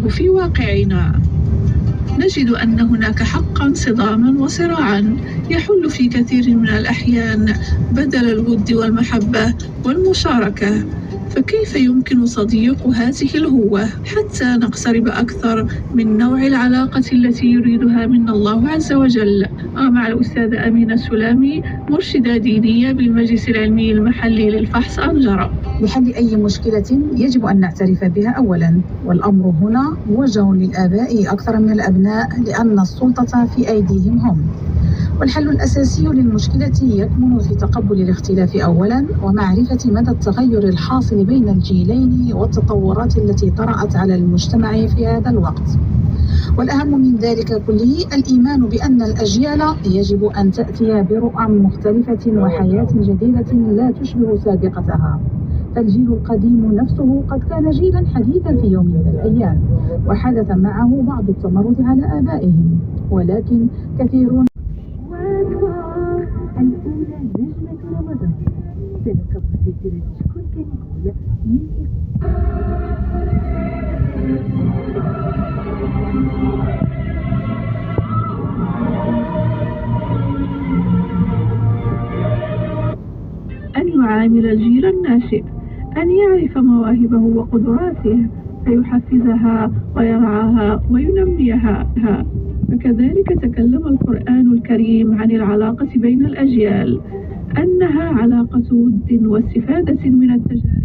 في واقعنا نجد أن هناك حقا صداما وصراعا يحل في كثير من الأحيان بدل الود والمحبة والمشاركة. فكيف يمكن صديق هذه الهوة حتى نقترب أكثر من نوع العلاقة التي يريدها منا الله عز وجل؟ مع الأستاذة أمينة السلامي، مرشدة دينية بالمجلس العلمي المحلي للفحص أنجرة. لحل أي مشكلة يجب أن نعترف بها أولا، والأمر هنا موجه للآباء أكثر من الأبناء لأن السلطة في أيديهم هم. والحل الأساسي للمشكلة يكمن في تقبل الاختلاف أولا، ومعرفة مدى التغير الحاصل بين الجيلين والتطورات التي طرأت على المجتمع في هذا الوقت. والأهم من ذلك كله الإيمان بأن الأجيال يجب أن تأتي برؤى مختلفة وحياة جديدة لا تشبه سابقتها. فالجيل القديم نفسه قد كان جيلا حديثا في يوم من الأيام، وحدث معه بعض التمرد على آبائهم، ولكن كثيرون الأولى نجمة رمضان سنة مسجلة شكون كان يقول من أن يعامل الجيل الناشئ، أن يعرف مواهبه وقدراته فيحفزها ويرعاها وينميها. وكذلك تكلم القرآن الكريم عن العلاقة بين الأجيال، أنها علاقة ود واستفادة من التجارب